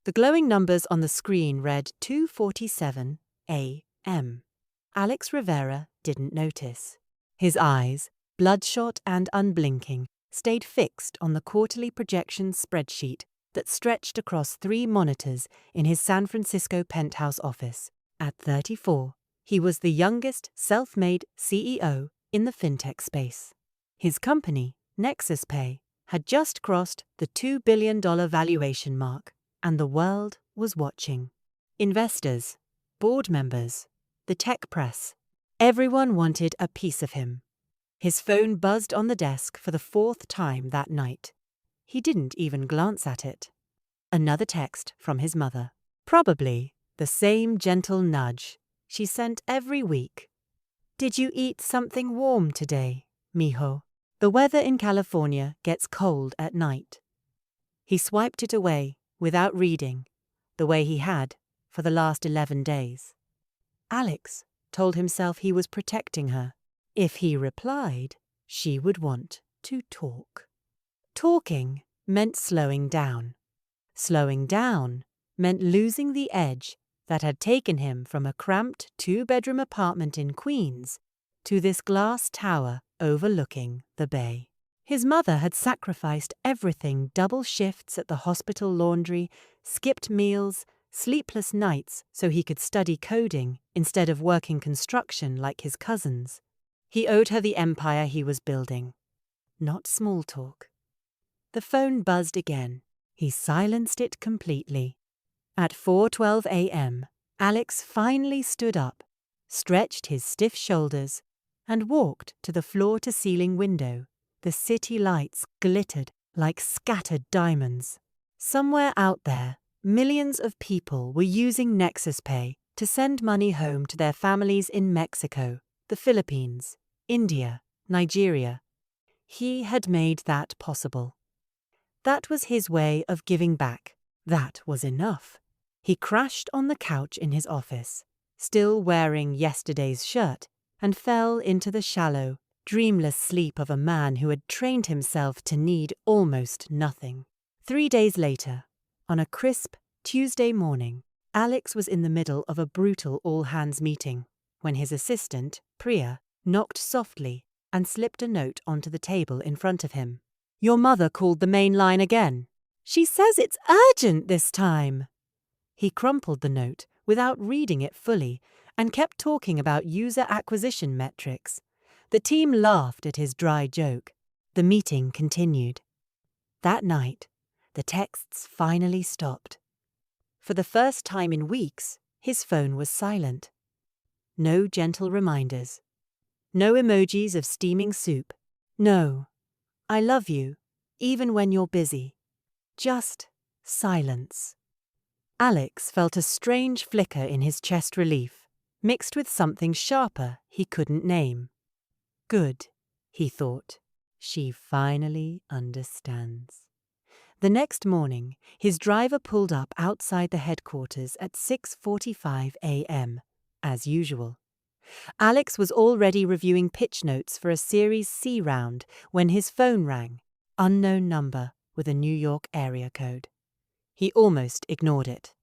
The glowing numbers on the screen read 2:47 a.m. Alex Rivera didn't notice. His eyes, bloodshot and unblinking, stayed fixed on the quarterly projection spreadsheet that stretched across 3 monitors in his San Francisco penthouse office. At 34, he was the youngest self-made CEO in the fintech space. His company, Nexus Pay, had just crossed the $2 billion valuation mark, and the world was watching. Investors, board members, the tech press, everyone wanted a piece of him. His phone buzzed on the desk for the 4th time that night. He didn't even glance at it. Another text from his mother. Probably the same gentle nudge she sent every week. "Did you eat something warm today, mijo? The weather in California gets cold at night." He swiped it away without reading, the way he had for the last 11 days. Alex told himself he was protecting her. If he replied, she would want to talk. Talking meant slowing down. Slowing down meant losing the edge that had taken him from a cramped 2-bedroom apartment in Queens to this glass tower overlooking the bay. His mother had sacrificed everything: double shifts at the hospital laundry, skipped meals, sleepless nights so he could study coding instead of working construction like his cousins. He owed her the empire he was building, not small talk. The phone buzzed again. He silenced it completely. At 4:12 a.m., Alex finally stood up, stretched his stiff shoulders, and walked to the floor-to-ceiling window. The city lights glittered like scattered diamonds. Somewhere out there, millions of people were using Nexus Pay to send money home to their families in Mexico, the Philippines, India, Nigeria. He had made that possible. That was his way of giving back. That was enough. He crashed on the couch in his office, still wearing yesterday's shirt, and fell into the shallow, dreamless sleep of a man who had trained himself to need almost nothing. 3 days later, on a crisp Tuesday morning, Alex was in the middle of a brutal all-hands meeting when his assistant, Priya, knocked softly and slipped a note onto the table in front of him. "Your mother called the main line again. She says it's urgent this time." He crumpled the note without reading it fully and kept talking about user acquisition metrics. The team laughed at his dry joke. The meeting continued. That night, the texts finally stopped. For the first time in weeks, his phone was silent. No gentle reminders. No emojis of steaming soup. No, "I love you, even when you're busy." Just silence. Alex felt a strange flicker in his chest relief, mixed with something sharper he couldn't name. Good, he thought. She finally understands. The next morning, his driver pulled up outside the headquarters at 6:45 a.m., as usual. Alex was already reviewing pitch notes for a Series C round when his phone rang, unknown number with a New York area code. He almost ignored it.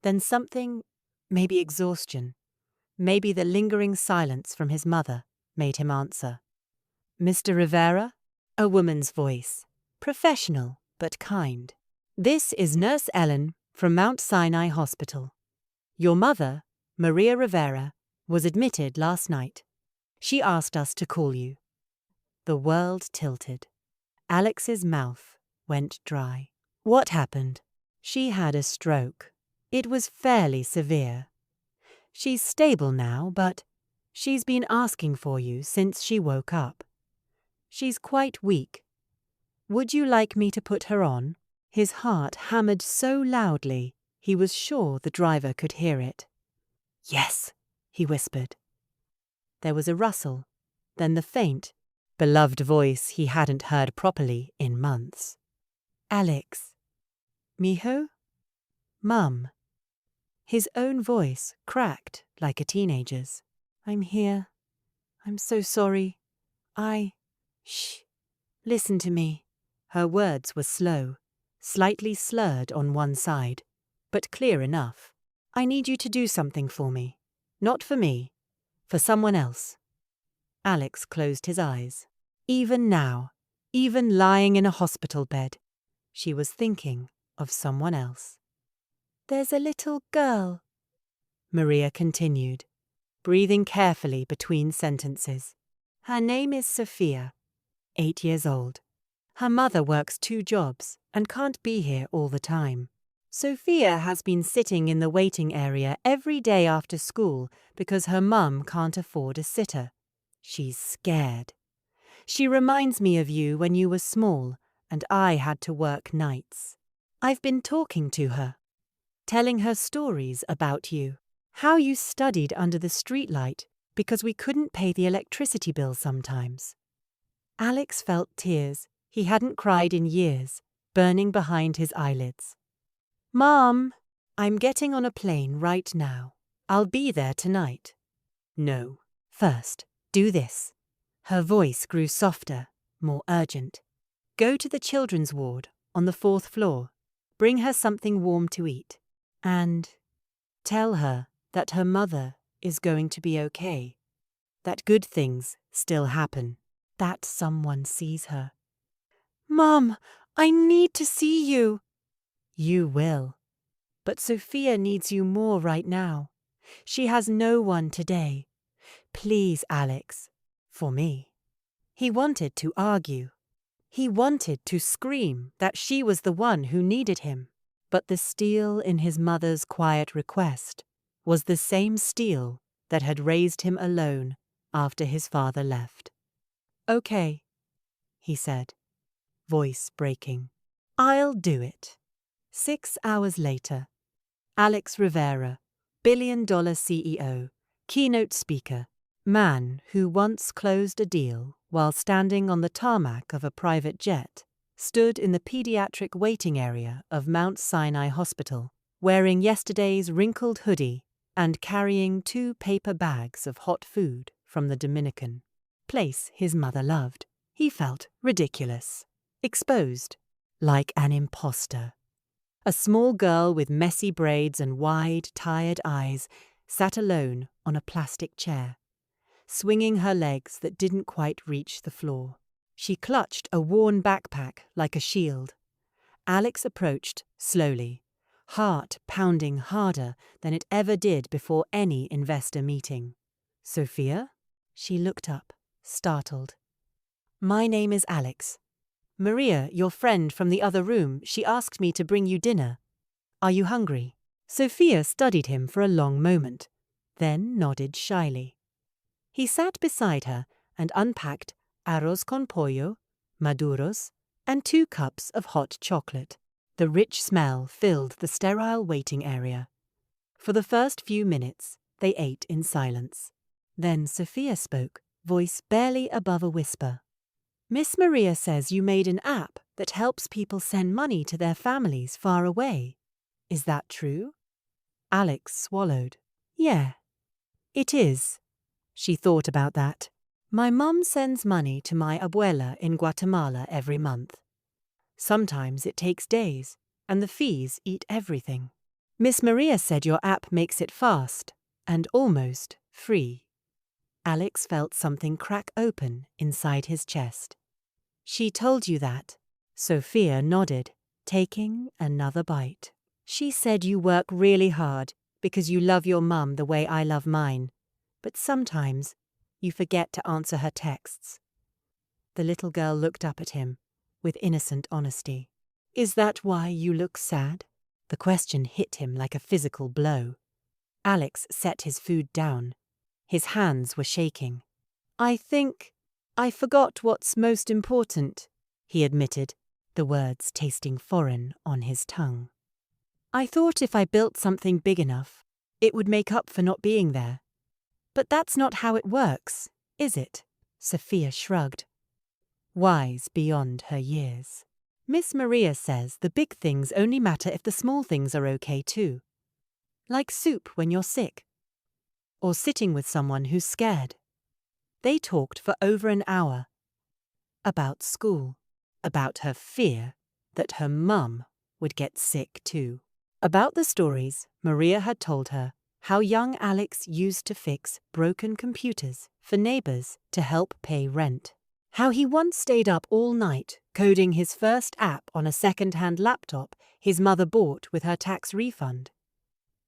Then something, maybe exhaustion, maybe the lingering silence from his mother, made him answer. "Mr. Rivera?" A woman's voice, professional but kind. "This is Nurse Ellen from Mount Sinai Hospital. Your mother, Maria Rivera, was admitted last night. She asked us to call you." The world tilted. Alex's mouth went dry. What happened? She had a stroke. It was fairly severe. She's stable now, but she's been asking for you since she woke up. She's quite weak. Would you like me to put her on? His heart hammered so loudly he was sure the driver could hear it. "Yes," he whispered. There was a rustle, then the faint, beloved voice he hadn't heard properly in months. "Alex." "Mijo?" "Mum." His own voice cracked like a teenager's. "I'm here. I'm so sorry. Shh. Listen to me." Her words were slow, slightly slurred on one side. but clear enough. I need you to do something for me. Not for me, for someone else. Alex closed his eyes. Even now, even lying in a hospital bed, she was thinking of someone else. There's a little girl, Maria continued, breathing carefully between sentences. Her name is Sophia, 8 years old. Her mother works 2 jobs and can't be here all the time. Sophia has been sitting in the waiting area every day after school because her mum can't afford a sitter. She's scared. She reminds me of you when you were small and I had to work nights. I've been talking to her, telling her stories about you, how you studied under the streetlight because we couldn't pay the electricity bill sometimes. Alex felt tears he hadn't cried in years, burning behind his eyelids. Mom, I'm getting on a plane right now. I'll be there tonight. No. First, do this. Her voice grew softer, more urgent. Go to the children's ward on the 4th floor. Bring her something warm to eat. And tell her that her mother is going to be okay. That good things still happen. That someone sees her. Mom, I need to see you. You will. But Sophia needs you more right now. She has no one today. Please, Alex, for me. He wanted to argue. He wanted to scream that she was the one who needed him. But the steel in his mother's quiet request was the same steel that had raised him alone after his father left. Okay, he said, voice breaking. I'll do it. 6 hours later, Alex Rivera, billion-dollar CEO, keynote speaker, man who once closed a deal while standing on the tarmac of a private jet, stood in the pediatric waiting area of Mount Sinai Hospital, wearing yesterday's wrinkled hoodie and carrying 2 paper bags of hot food from the Dominican place his mother loved. He felt ridiculous, exposed, like an imposter. A small girl with messy braids and wide, tired eyes sat alone on a plastic chair, swinging her legs that didn't quite reach the floor. She clutched a worn backpack like a shield. Alex approached slowly, heart pounding harder than it ever did before any investor meeting. Sophia? She looked up, startled. My name is Alex. Maria, your friend from the other room, she asked me to bring you dinner. Are you hungry? Sophia studied him for a long moment, then nodded shyly. He sat beside her and unpacked arroz con pollo, maduros, and 2 cups of hot chocolate. The rich smell filled the sterile waiting area. For the first few minutes, they ate in silence. Then Sophia spoke, voice barely above a whisper. Miss Maria says you made an app that helps people send money to their families far away. Is that true? Alex swallowed. Yeah, it is. She thought about that. My mum sends money to my abuela in Guatemala every month. Sometimes it takes days, and the fees eat everything. Miss Maria said your app makes it fast and almost free. Alex felt something crack open inside his chest. She told you that? Sophia nodded, taking another bite. She said you work really hard because you love your mum the way I love mine, but sometimes you forget to answer her texts. The little girl looked up at him with innocent honesty. Is that why you look sad? The question hit him like a physical blow. Alex set his food down. His hands were shaking. I think I forgot what's most important, he admitted, the words tasting foreign on his tongue. I thought if I built something big enough, it would make up for not being there. But that's not how it works, is it? Sophia shrugged, wise beyond her years. Miss Maria says the big things only matter if the small things are okay too. Like soup when you're sick. Or sitting with someone who's scared. They talked for over an hour. About school. About her fear that her mum would get sick too. About the stories Maria had told her, how young Alex used to fix broken computers for neighbors to help pay rent. How he once stayed up all night coding his first app on a second-hand laptop his mother bought with her tax refund.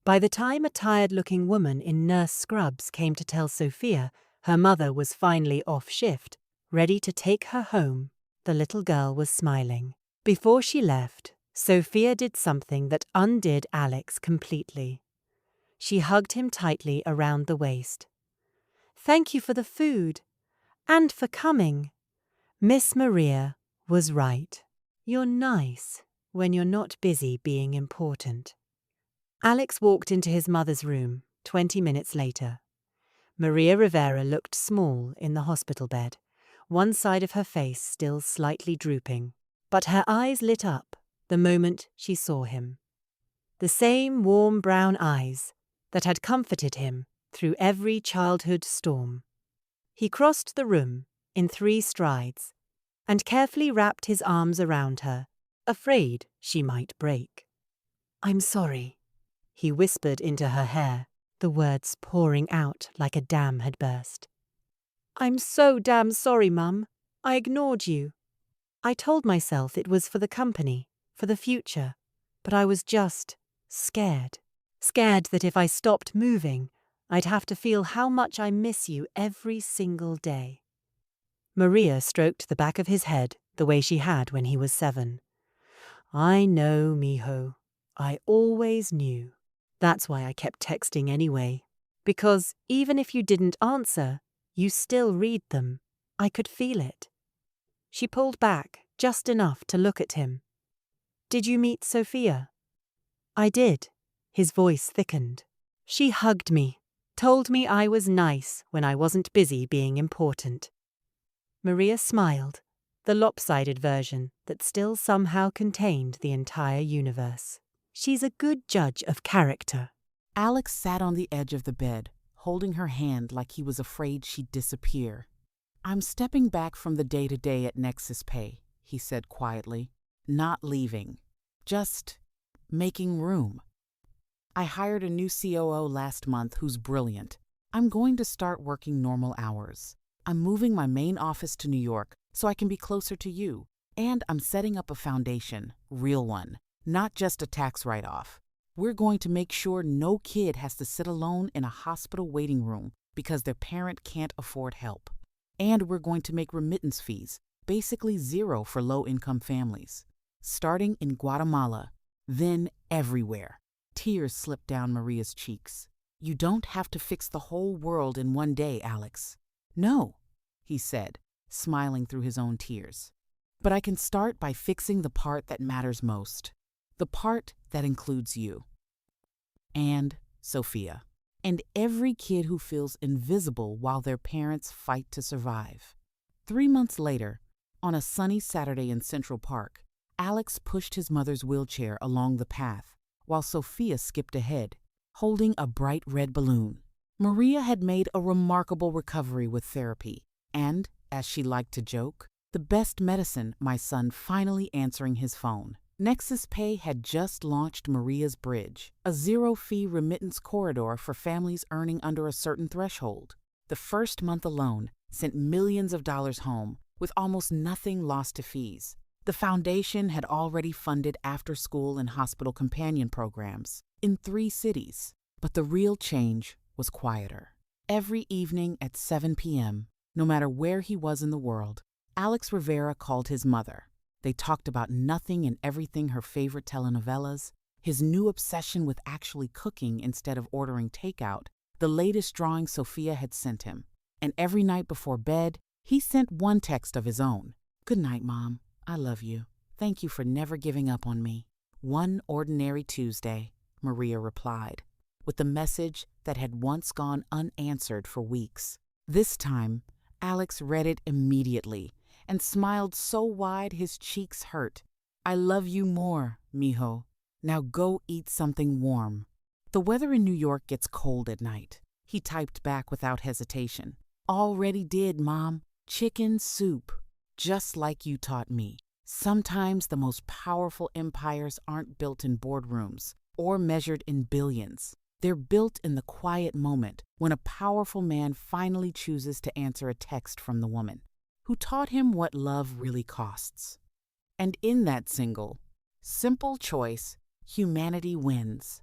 By the time a tired-looking woman in nurse scrubs came to tell Sophia her mother was finally off shift, ready to take her home, the little girl was smiling. Before she left, Sophia did something that undid Alex completely. She hugged him tightly around the waist. "Thank you for the food. And for coming. Miss Maria was right. You're nice when you're not busy being important." Alex walked into his mother's room 20 minutes later. Maria Rivera looked small in the hospital bed, one side of her face still slightly drooping, but her eyes lit up the moment she saw him. The same warm brown eyes that had comforted him through every childhood storm. He crossed the room in 3 strides and carefully wrapped his arms around her, afraid she might break. "I'm sorry," he whispered into her hair, the words pouring out like a dam had burst. "I'm so damn sorry, Mum. I ignored you. I told myself it was for the company, for the future, but I was just scared. Scared that if I stopped moving, I'd have to feel how much I miss you every single day." Maria stroked the back of his head the way she had when he was 7. "I know, mijo. I always knew. That's why I kept texting anyway. Because even if you didn't answer, you still read them. I could feel it." She pulled back just enough to look at him. "Did you meet Sophia?" "I did." His voice thickened. "She hugged me, told me I was nice when I wasn't busy being important." Maria smiled, the lopsided version that still somehow contained the entire universe. "She's a good judge of character." Alex sat on the edge of the bed, holding her hand like he was afraid she'd disappear. "I'm stepping back from the day-to-day at Nexus Pay," he said quietly. "Not leaving. Just making room. I hired a new COO last month who's brilliant. I'm going to start working normal hours. I'm moving my main office to New York so I can be closer to you. And I'm setting up a foundation, real one, not just a tax write-off. We're going to make sure no kid has to sit alone in a hospital waiting room because their parent can't afford help. And we're going to make remittance fees basically zero for low-income families. Starting in Guatemala, then everywhere." Tears slipped down Maria's cheeks. "You don't have to fix the whole world in one day, Alex." "No," he said, smiling through his own tears. "But I can start by fixing the part that matters most. The part that includes you. And Sophia. And every kid who feels invisible while their parents fight to survive." 3 months later, on a sunny Saturday in Central Park, Alex pushed his mother's wheelchair along the path while Sophia skipped ahead, holding a bright red balloon. Maria had made a remarkable recovery with therapy, and, as she liked to joke, the best medicine, my son finally answering his phone. Nexus Pay had just launched Maria's Bridge, a zero-fee remittance corridor for families earning under a certain threshold. The first month alone sent millions of dollars home, with almost nothing lost to fees. The foundation had already funded after-school and hospital companion programs in 3 cities. But the real change was quieter. Every evening at 7 p.m., no matter where he was in the world, Alex Rivera called his mother. They talked about nothing and everything: her favorite telenovelas, his new obsession with actually cooking instead of ordering takeout, the latest drawing Sophia had sent him. And every night before bed, he sent one text of his own. "Good night, Mom. I love you. Thank you for never giving up on me." "One ordinary Tuesday," Maria replied, with the message that had once gone unanswered for weeks. This time, Alex read it immediately and smiled so wide his cheeks hurt. "I love you more, mijo. Now go eat something warm." "The weather in New York gets cold at night," he typed back without hesitation. "Already did, Mom. Chicken soup. Just like you taught me. Sometimes the most powerful empires aren't built in boardrooms or measured in billions. They're built in the quiet moment when a powerful man finally chooses to answer a text from the woman who taught him what love really costs. And in that simple choice, humanity wins.